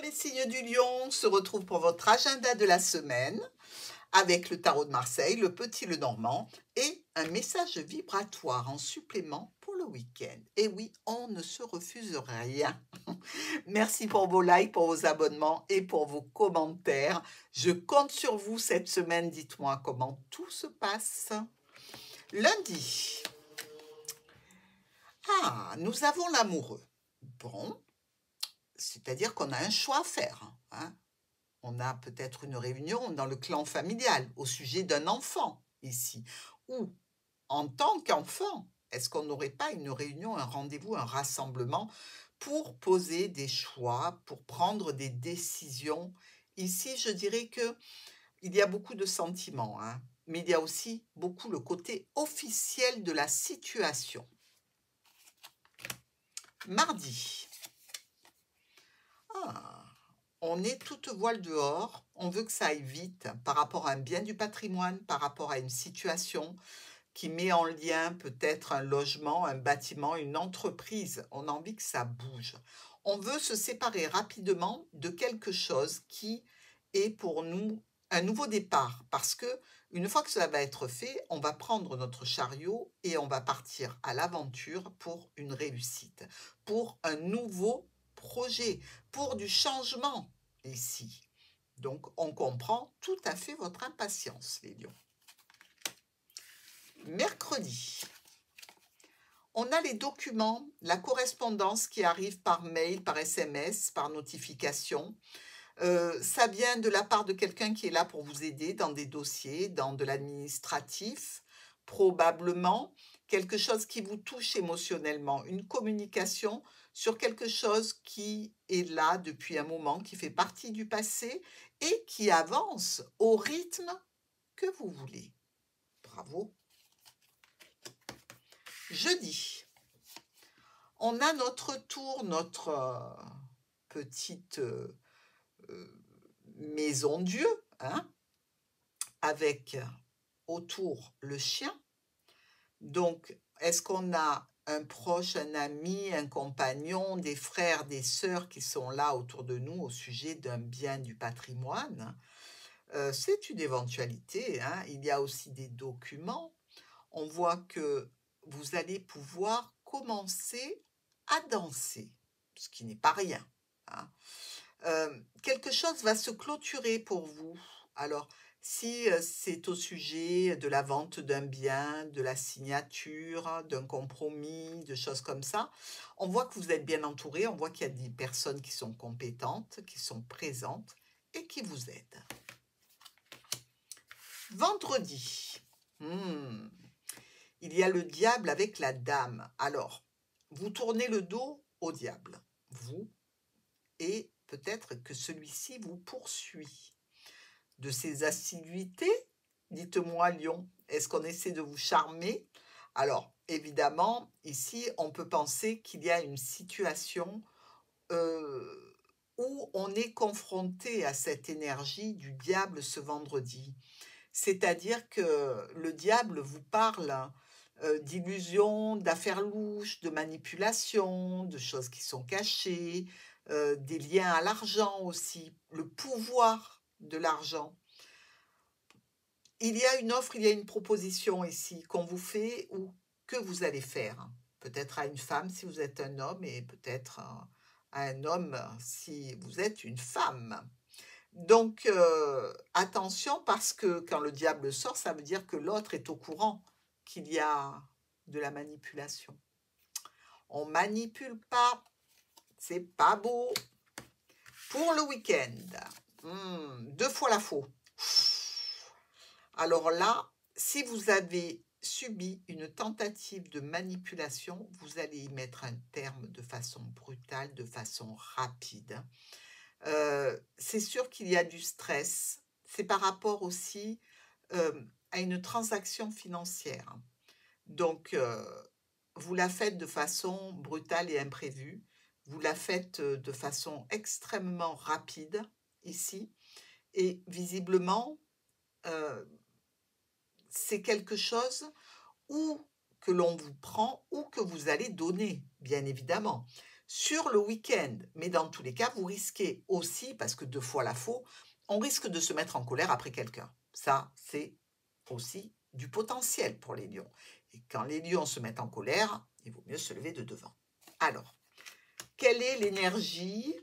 Les signes du lion se retrouvent pour votre agenda de la semaine avec le tarot de Marseille, le petit le normand et un message vibratoire en supplément pour le week-end. Et oui, on ne se refuse rien. Merci pour vos likes, pour vos abonnements et pour vos commentaires. Je compte sur vous cette semaine. Dites-moi comment tout se passe. Lundi. Ah, nous avons l'amoureux. Bon, c'est-à-dire qu'on a un choix à faire, hein. On a peut-être une réunion dans le clan familial au sujet d'un enfant ici. Ou en tant qu'enfant, est-ce qu'on n'aurait pas une réunion, un rendez-vous, un rassemblement pour poser des choix, pour prendre des décisions? Ici, je dirais que il y a beaucoup de sentiments, hein, mais il y a aussi beaucoup le côté officiel de la situation. Mardi. Ah. On est toute voile dehors, on veut que ça aille vite par rapport à un bien du patrimoine, par rapport à une situation qui met en lien peut-être un logement, un bâtiment, une entreprise. On a envie que ça bouge. On veut se séparer rapidement de quelque chose qui est pour nous un nouveau départ parce que une fois que cela va être fait, on va prendre notre chariot et on va partir à l'aventure pour une réussite, pour un nouveau projet, pour du changement ici. Donc, on comprend tout à fait votre impatience, les lions. Mercredi, on a les documents, la correspondance qui arrive par mail, par SMS, par notification. Ça vient de la part de quelqu'un qui est là pour vous aider dans des dossiers, dans de l'administratif, probablement quelque chose qui vous touche émotionnellement, une communication sur quelque chose qui est là depuis un moment, qui fait partie du passé et qui avance au rythme que vous voulez. Bravo. Jeudi, on a notre tour, notre petite maison Dieu, hein, avec autour le chien. Donc, est-ce qu'on a un proche, un ami, un compagnon, des frères, des sœurs qui sont là autour de nous au sujet d'un bien du patrimoine? C'est une éventualité, hein. Il y a aussi des documents. On voit que vous allez pouvoir commencer à danser, ce qui n'est pas rien, hein. Quelque chose va se clôturer pour vous. Alors, si c'est au sujet de la vente d'un bien, de la signature, d'un compromis, de choses comme ça, on voit que vous êtes bien entouré, on voit qu'il y a des personnes qui sont compétentes, qui sont présentes et qui vous aident. Vendredi, il y a le diable avec la dame. Alors, vous tournez le dos au diable, vous, et peut-être que celui-ci vous poursuit. De ses assiduités, dites-moi Lion, est-ce qu'on essaie de vous charmer? Alors, évidemment, ici, on peut penser qu'il y a une situation où on est confronté à cette énergie du diable ce vendredi. C'est-à-dire que le diable vous parle d'illusions, d'affaires louches, de manipulations, de choses qui sont cachées, des liens à l'argent aussi, le pouvoir de l'argent. Il y a une offre, il y a une proposition ici qu'on vous fait ou que vous allez faire. Peut-être à une femme si vous êtes un homme et peut-être à un homme si vous êtes une femme. Donc, attention parce que quand le diable sort, ça veut dire que l'autre est au courant qu'il y a de la manipulation. On manipule pas, c'est pas beau. Pour le week-end, 2 fois la faux. Alors là, si vous avez subi une tentative de manipulation, vous allez y mettre un terme de façon brutale, de façon rapide. C'est sûr qu'il y a du stress. C'est par rapport aussi à une transaction financière. Donc, vous la faites de façon brutale et imprévue. Vous la faites de façon extrêmement rapide ici. Et visiblement, c'est quelque chose ou que l'on vous prend ou que vous allez donner, bien évidemment. sur le week-end. Mais dans tous les cas, vous risquez aussi, parce que 2 fois la faux, on risque de se mettre en colère après quelqu'un. Ça, c'est aussi du potentiel pour les lions. Et quand les lions se mettent en colère, il vaut mieux se lever de devant. Alors, quelle est l'énergie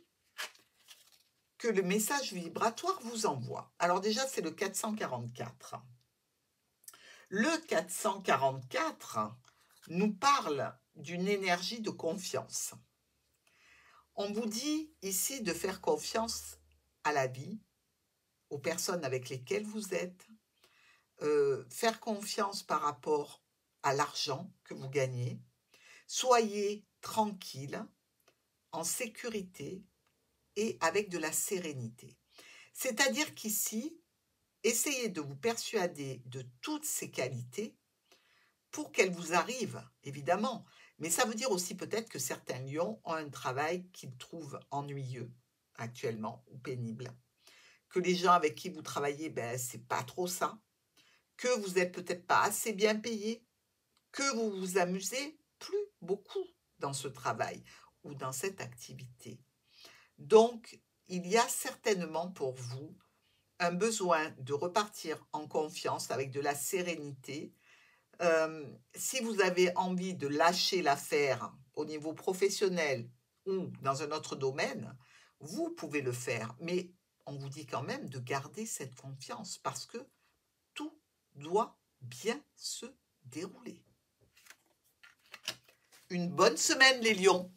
que le message vibratoire vous envoie? Alors déjà, c'est le 444. Le 444 nous parle d'une énergie de confiance. On vous dit ici de faire confiance à la vie, aux personnes avec lesquelles vous êtes, faire confiance par rapport à l'argent que vous gagnez. Soyez tranquille, en sécurité et avec de la sérénité. C'est-à-dire qu'ici, essayez de vous persuader de toutes ces qualités pour qu'elles vous arrivent, évidemment. Mais ça veut dire aussi peut-être que certains lions ont un travail qu'ils trouvent ennuyeux actuellement ou pénible. Que les gens avec qui vous travaillez, c'est pas trop ça. Que vous n'êtes peut-être pas assez bien payé. Que vous vous amusez plus beaucoup dans ce travail ou dans cette activité. Donc, il y a certainement pour vous un besoin de repartir en confiance avec de la sérénité. Si vous avez envie de lâcher l'affaire au niveau professionnel ou dans un autre domaine, vous pouvez le faire. Mais on vous dit quand même de garder cette confiance parce que tout doit bien se dérouler. Une bonne semaine les lions!